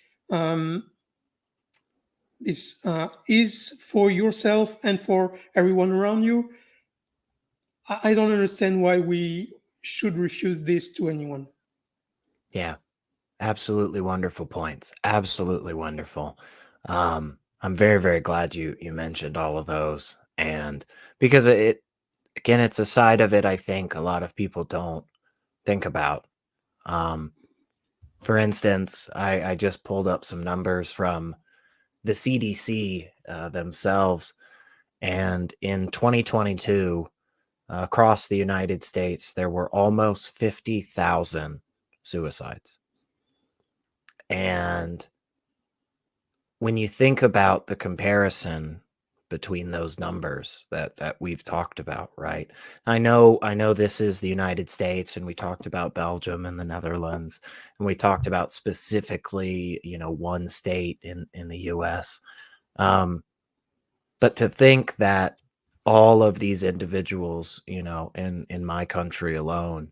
is for yourself and for everyone around you. I don't understand why we should refuse this to anyone. Yeah, absolutely wonderful points. Absolutely wonderful. I'm very, very glad you mentioned all of those, and because it's a side of it I think a lot of people don't think about. For instance, I just pulled up some numbers from the CDC themselves, and in 2022, across the United States, there were almost 50,000 suicides. And when you think about the comparison between those numbers that we've talked about, right? I know this is the United States, and we talked about Belgium and the Netherlands, and we talked about specifically, one state in the US. But to think that all of these individuals, in my country alone,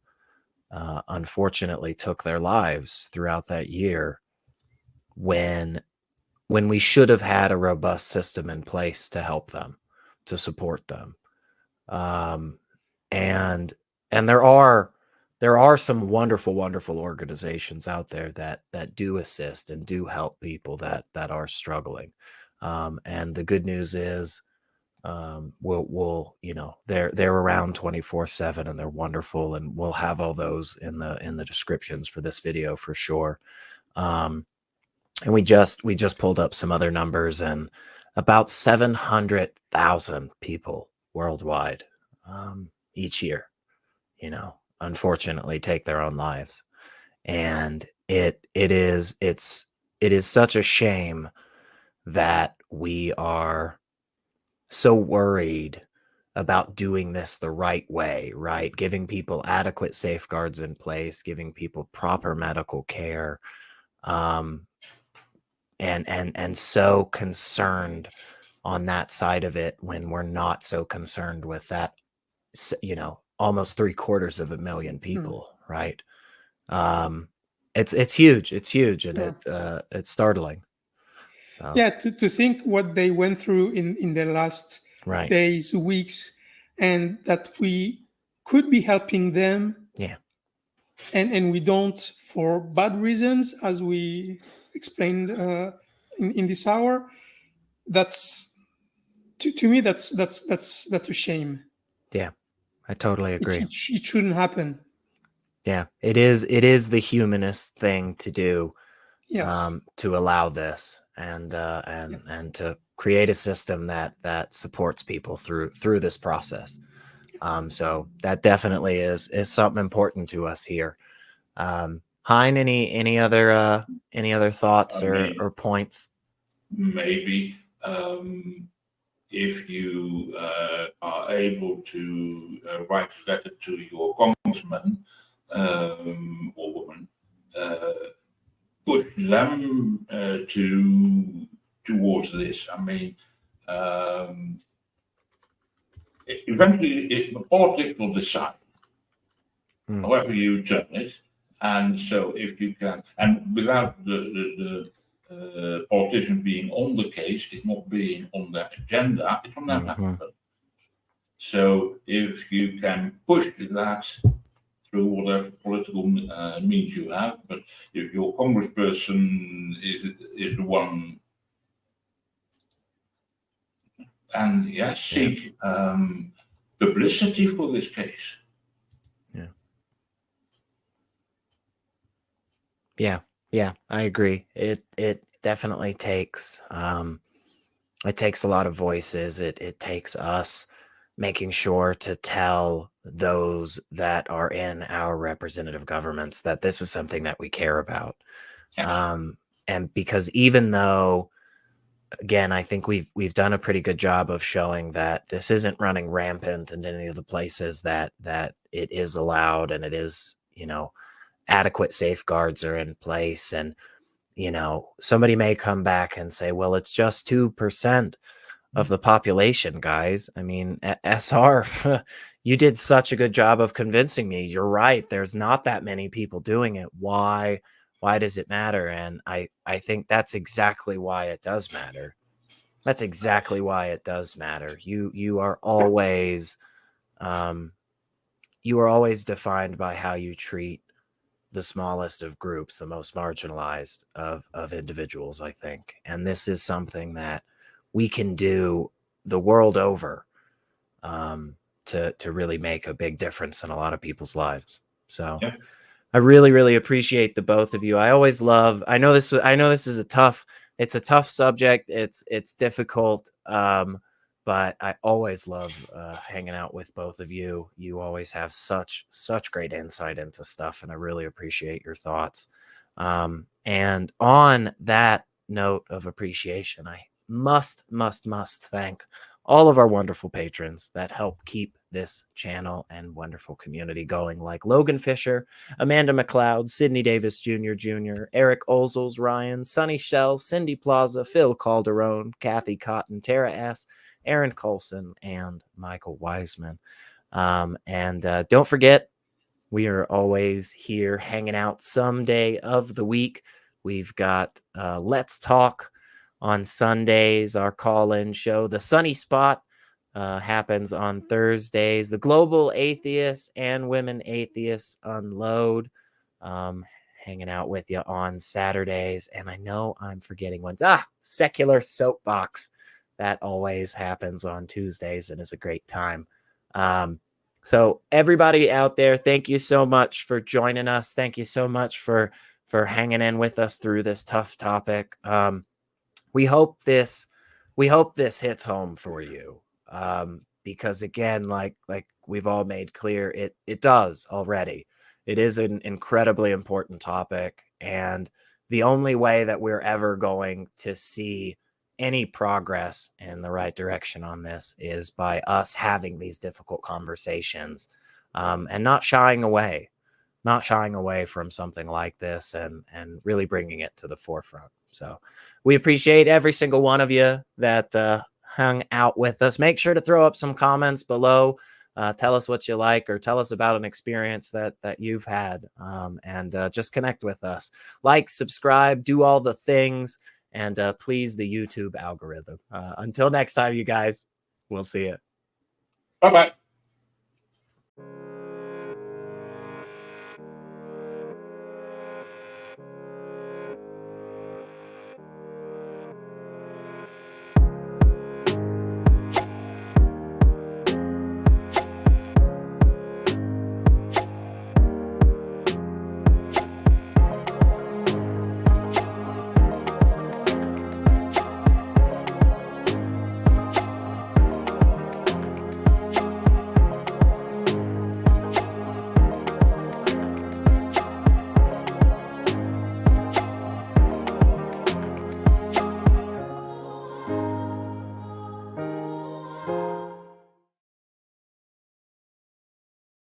unfortunately took their lives throughout that year, when we should have had a robust system in place to help them, to support them. And there are some wonderful, wonderful organizations out there that do assist and do help people that are struggling. And the good news is, we'll they're around 24/7, and they're wonderful, and we'll have all those in the descriptions for this video for sure. And we just pulled up some other numbers, and about 700,000 people worldwide each year, unfortunately take their own lives. And it is such a shame that we are so worried about doing this the right way, right? Giving people adequate safeguards in place, giving people proper medical care, and so concerned on that side of it, when we're not so concerned with that, almost 750,000 people, right? It's huge. It's huge, and it's startling. So. Yeah, to think what they went through in the last days, weeks, and that we could be helping them. Yeah. And we don't for bad reasons, as we explained in this hour. That's to me, that's a shame. Yeah, I totally agree. It shouldn't happen. Yeah, it is the humanist thing to do. Yes. To allow this and to create a system that supports people through this process. So that definitely is something important to us here. Hein, any other thoughts or points? Maybe if you are able to write a letter to your congressman or woman, push them towards this. I mean, eventually politics will decide, however you turn it. And so if you can, and without the politician being on the case, it not being on their agenda, it will never happen. So if you can push that through whatever political means you have, but if your congressperson is the one, and seek publicity for this case. Yeah, I agree. It definitely takes a lot of voices. It takes us making sure to tell those that are in our representative governments that this is something that we care about. And because even though, again, I think we've done a pretty good job of showing that this isn't running rampant in any of the places that it is allowed, and it is, adequate safeguards are in place. And, somebody may come back and say, well, it's just 2% of the population, guys. I mean, SR, you did such a good job of convincing me. You're right. There's not that many people doing it. Why does it matter? And I think that's exactly why it does matter. That's exactly why it does matter. You are always defined by how you treat the smallest of groups, the most marginalized of individuals, I think. And this is something that we can do the world over to really make a big difference in a lot of people's lives. So I really, really appreciate the both of you. I always love, I know this is a tough subject. It's difficult. But I always love hanging out with both of you. You always have such great insight into stuff, and I really appreciate your thoughts. And on that note of appreciation, I must thank all of our wonderful patrons that help keep this channel and wonderful community going, like Logan Fisher, Amanda McLeod, Sydney Davis Jr., Eric Ozols, Rion, Sunny Shell, Cindy Plaza, Phil Calderone, Kathy Cotton, Tara S., Aaron Coalson, and Michael Wiseman. And don't forget, we are always here hanging out some day of the week. We've got Let's Talk on Sundays, our call-in show. The Sunny Spot happens on Thursdays. The Global Atheists and Women Atheists Unload, hanging out with you on Saturdays. And I know I'm forgetting ones. Secular Soapbox. That always happens on Tuesdays and is a great time. So everybody out there, thank you so much for joining us. Thank you so much for hanging in with us through this tough topic. We hope this hits home for you. Because again, like we've all made clear, it does already. It is an incredibly important topic. And the only way that we're ever going to see any progress in the right direction on this is by us having these difficult conversations, and not shying away from something like this, and really bringing it to the forefront. So we appreciate every single one of you that hung out with us. Make sure to throw up some comments below. Tell us what you like, or tell us about an experience that you've had, and just connect with us. Like, subscribe, do all the things. And please the YouTube algorithm. Until next time, you guys, we'll see you. Bye-bye.